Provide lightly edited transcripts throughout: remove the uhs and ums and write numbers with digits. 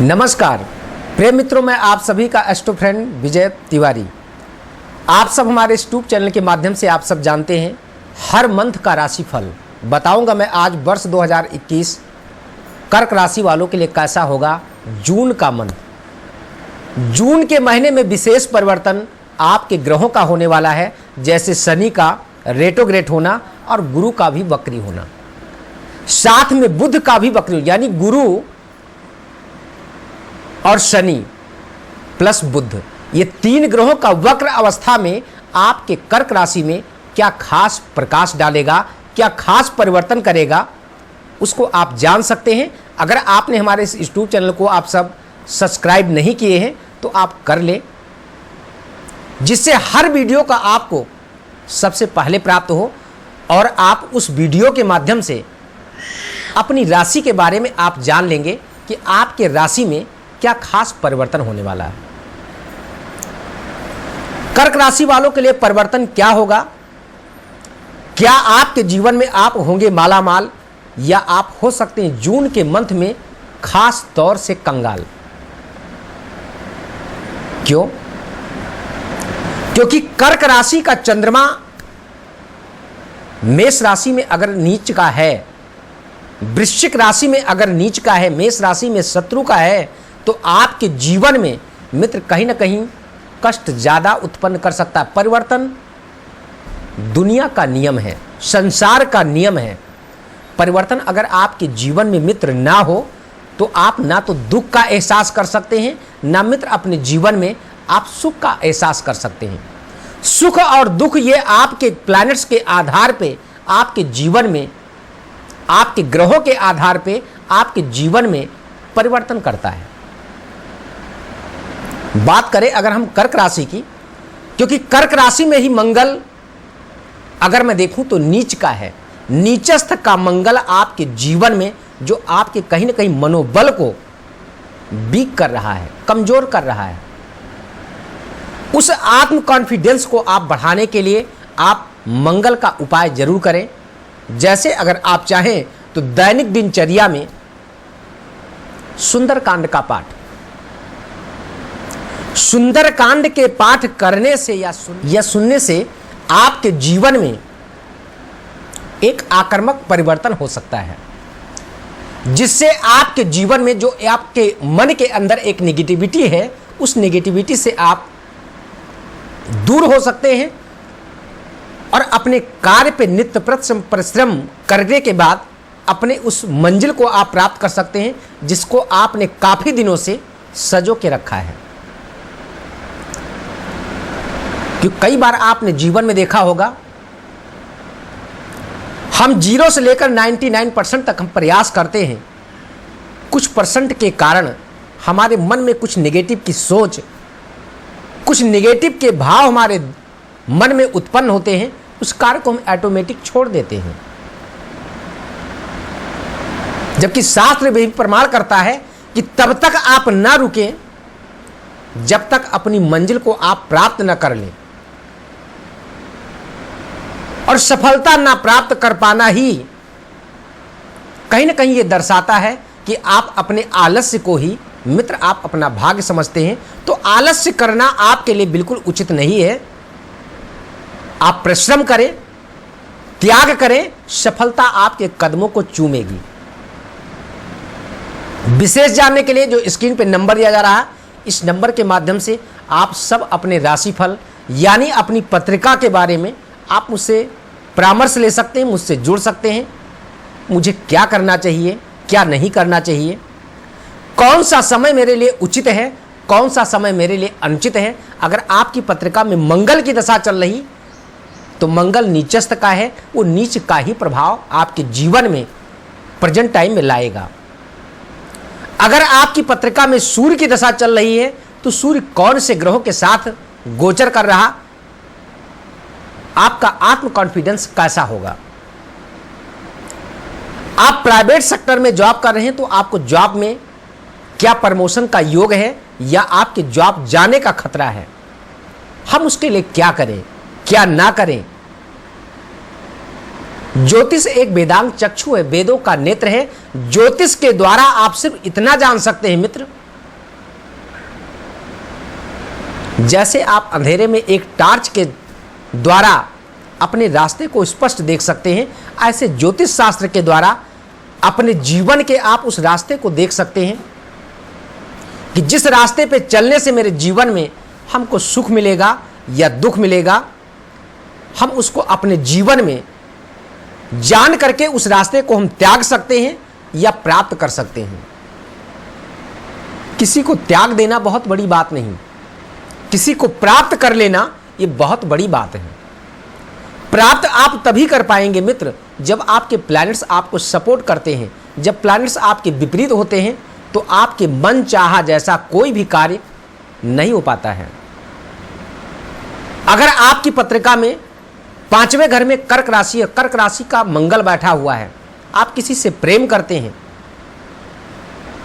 नमस्कार प्रिय मित्रों, मैं आप सभी का एस्ट्रो फ्रेंड विजय तिवारी। आप सब हमारे यूट्यूब चैनल के माध्यम से आप सब जानते हैं हर मंथ का राशिफल बताऊंगा मैं आज वर्ष 2021 कर्क राशि वालों के लिए कैसा होगा। जून का मंथ, जून के महीने में विशेष परिवर्तन आपके ग्रहों का होने वाला है, जैसे शनि का रेट्रोग्रेड होना और गुरु का भी वक्री होना, साथ में बुध का भी वक्री, यानी गुरु और शनि प्लस बुध, ये तीन ग्रहों का वक्र अवस्था में आपके कर्क राशि में क्या खास प्रकाश डालेगा, क्या खास परिवर्तन करेगा, उसको आप जान सकते हैं। अगर आपने हमारे इस यूट्यूब चैनल को आप सब सब्सक्राइब नहीं किए हैं तो आप कर लें, जिससे हर वीडियो का आपको सबसे पहले प्राप्त हो और आप उस वीडियो के माध्यम से अपनी राशि के बारे में आप जान लेंगे कि आपके राशि में क्या खास परिवर्तन होने वाला है। कर्क राशि वालों के लिए परिवर्तन क्या होगा, क्या आपके जीवन में आप होंगे मालामाल या आप हो सकते हैं जून के मंथ में खास तौर से कंगाल। क्यों? क्योंकि कर्क राशि का चंद्रमा मेष राशि में अगर नीच का है, वृश्चिक राशि में अगर नीच का है, मेष राशि में शत्रु का है, तो आपके जीवन में मित्र कहीं ना कहीं कष्ट ज्यादा उत्पन्न कर सकता है। परिवर्तन दुनिया का नियम है, संसार का नियम है। परिवर्तन अगर आपके जीवन में मित्र ना हो तो आप ना तो दुख का एहसास कर सकते हैं, ना मित्र अपने जीवन में आप सुख का एहसास कर सकते हैं। सुख और दुख ये आपके प्लैनेट्स के आधार पे आपके जीवन में, आपके ग्रहों के आधार पे आपके जीवन में परिवर्तन करता है। बात करें अगर हम कर्क राशि की, क्योंकि कर्क राशि में ही मंगल अगर मैं देखूं तो नीच का है, नीचस्थ का मंगल आपके जीवन में जो आपके कहीं ना कहीं मनोबल को वीक कर रहा है, कमजोर कर रहा है। उस आत्म कॉन्फिडेंस को आप बढ़ाने के लिए आप मंगल का उपाय जरूर करें। जैसे अगर आप चाहें तो दैनिक दिनचर्या में सुंदरकांड का पाठ, सुंदरकांड के पाठ करने से या सुनने से आपके जीवन में एक आक्रामक परिवर्तन हो सकता है, जिससे आपके जीवन में जो आपके मन के अंदर एक नेगेटिविटी है, उस नेगेटिविटी से आप दूर हो सकते हैं और अपने कार्य पे नित्य परिश्रम करने के बाद अपने उस मंजिल को आप प्राप्त कर सकते हैं, जिसको आपने काफी दिनों से सजो के रखा है। क्योंकि कई बार आपने जीवन में देखा होगा, हम 0 से लेकर 99% तक हम प्रयास करते हैं, कुछ परसेंट के कारण हमारे मन में कुछ नेगेटिव की सोच, कुछ नेगेटिव के भाव हमारे मन में उत्पन्न होते हैं, उस कार्य को हम ऑटोमेटिक छोड़ देते हैं। जबकि शास्त्र भी प्रमाण करता है कि तब तक आप ना रुकें जब तक अपनी मंजिल को आप प्राप्त न कर लें, और सफलता ना प्राप्त कर पाना ही कहीं ना कहीं ये दर्शाता है कि आप अपने आलस्य को ही मित्र आप अपना भाग्य समझते हैं। तो आलस्य करना आपके लिए बिल्कुल उचित नहीं है। आप परिश्रम करें, त्याग करें, सफलता आपके कदमों को चूमेगी। विशेष जानने के लिए जो स्क्रीन पे नंबर दिया जा रहा है, इस नंबर के माध्यम से आप सब अपने राशिफल यानी अपनी पत्रिका के बारे में आप मुझसे परामर्श ले सकते हैं, मुझसे जुड़ सकते हैं। मुझे क्या करना चाहिए, क्या नहीं करना चाहिए, कौन सा समय मेरे लिए उचित है, कौन सा समय मेरे लिए अनुचित है। अगर आपकी पत्रिका में मंगल की दशा चल रही तो मंगल नीचस्थ का है, वो नीच का ही प्रभाव आपके जीवन में प्रेजेंट टाइम में लाएगा। अगर आपकी पत्रिका में सूर्य की दशा चल रही है तो सूर्य कौन से ग्रहों के साथ गोचर कर रहा, आपका आत्म कॉन्फिडेंस कैसा होगा। आप प्राइवेट सेक्टर में जॉब कर रहे हैं तो आपको जॉब में क्या प्रमोशन का योग है या आपके जॉब जाने का खतरा है, हम उसके लिए क्या करें, क्या ना करें। ज्योतिष एक वेदांग चक्षु है, वेदों का नेत्र है। ज्योतिष के द्वारा आप सिर्फ इतना जान सकते हैं मित्र जैसे आप अंधेरे में एक टार्च के द्वारा अपने रास्ते को स्पष्ट देख सकते हैं, ऐसे ज्योतिष शास्त्र के द्वारा अपने जीवन के आप उस रास्ते को देख सकते हैं कि जिस रास्ते पे चलने से मेरे जीवन में हमको सुख मिलेगा या दुख मिलेगा, हम उसको अपने जीवन में जान करके उस रास्ते को हम त्याग सकते हैं या प्राप्त कर सकते हैं। किसी को त्याग देना बहुत बड़ी बात नहीं, किसी को प्राप्त कर लेना ये बहुत बड़ी बात है। प्राप्त आप तभी कर पाएंगे मित्र जब आपके प्लैनेट्स आपको सपोर्ट करते हैं। जब प्लैनेट्स आपके विपरीत होते हैं तो आपके मन चाहा जैसा कोई भी कार्य नहीं हो पाता है। अगर आपकी पत्रिका में 5वें घर में कर्क राशि है, कर्क राशि का मंगल बैठा हुआ है, आप किसी से प्रेम करते हैं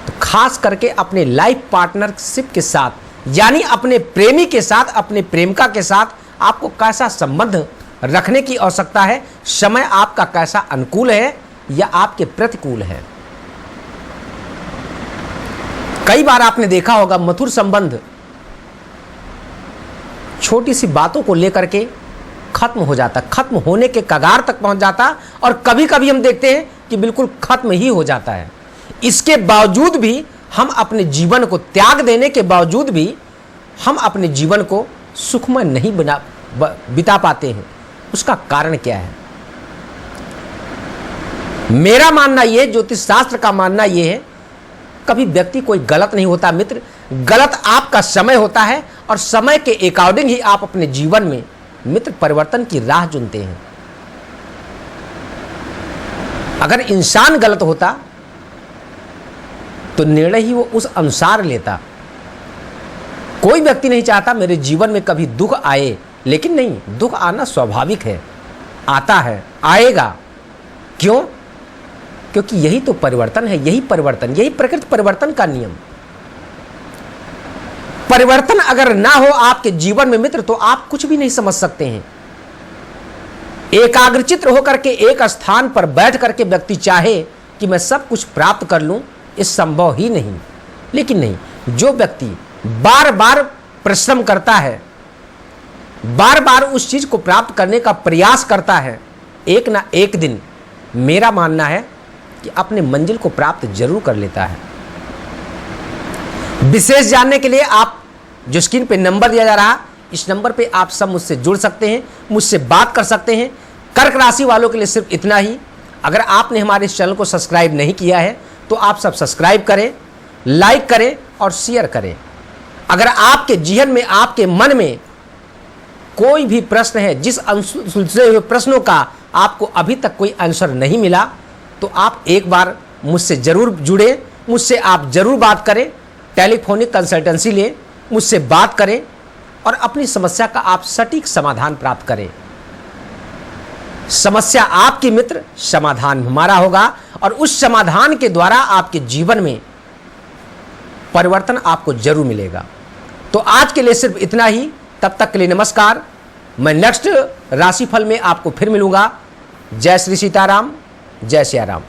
तो खास करके अपने लाइफ पार्टनरशिप के साथ, यानी अपने प्रेमी के साथ, अपने प्रेमिका के साथ आपको कैसा संबंध रखने की आवश्यकता है। समय आपका कैसा अनुकूल है या आपके प्रतिकूल है। कई बार आपने देखा होगा मधुर संबंध छोटी सी बातों को लेकर के खत्म हो जाता, खत्म होने के कगार तक पहुंच जाता, और कभी कभी हम देखते हैं कि बिल्कुल खत्म ही हो जाता है। इसके बावजूद भी हम अपने जीवन को त्याग देने के बावजूद भी हम अपने जीवन को सुखमय नहीं बिता पाते हैं। उसका कारण क्या है? मेरा मानना यह, ज्योतिष शास्त्र का मानना यह है, कभी व्यक्ति कोई गलत नहीं होता मित्र, गलत आपका समय होता है और समय के अकॉर्डिंग ही आप अपने जीवन में मित्र परिवर्तन की राह चुनते हैं। अगर इंसान गलत होता तो निर्णय ही वो उस अनुसार लेता। कोई व्यक्ति नहीं चाहता मेरे जीवन में कभी दुख आए, लेकिन नहीं, दुख आना स्वाभाविक है, आता है, आएगा। क्यों? क्योंकि यही तो परिवर्तन है, यही परिवर्तन, यही प्रकृति परिवर्तन का नियम। परिवर्तन अगर ना हो आपके जीवन में मित्र तो आप कुछ भी नहीं समझ सकते हैं। एकाग्रचित्त होकर के एक स्थान पर बैठ करके व्यक्ति चाहे कि मैं सब कुछ प्राप्त कर लूं, इस संभव ही नहीं। लेकिन नहीं, जो व्यक्ति बार बार परिश्रम करता है, बार बार उस चीज को प्राप्त करने का प्रयास करता है, एक ना एक दिन मेरा मानना है कि अपने मंजिल को प्राप्त जरूर कर लेता है। विशेष जानने के लिए आप जो स्क्रीन पे नंबर दिया जा रहा, इस नंबर पे आप सब मुझसे जुड़ सकते हैं, मुझसे बात कर सकते हैं। कर्क राशि वालों के लिए सिर्फ इतना ही। अगर आपने हमारे इस चैनल को सब्सक्राइब नहीं किया है तो आप सब सब्सक्राइब करें, लाइक करें और शेयर करें। अगर आपके जीवन में, आपके मन में कोई भी प्रश्न है, जिस सुलझे हुए प्रश्नों का आपको अभी तक कोई आंसर नहीं मिला, तो आप एक बार मुझसे जरूर जुड़े, मुझसे आप जरूर बात करें, टेलीफोनिक कंसल्टेंसी लें, मुझसे बात करें और अपनी समस्या का आप सटीक समाधान प्राप्त करें। समस्या आपकी मित्र, समाधान हमारा होगा और उस समाधान के द्वारा आपके जीवन में परिवर्तन आपको जरूर मिलेगा। तो आज के लिए सिर्फ इतना ही। तब तक के लिए नमस्कार। मैं नेक्स्ट राशिफल में आपको फिर मिलूंगा। जय श्री सीताराम, जय सिया राम।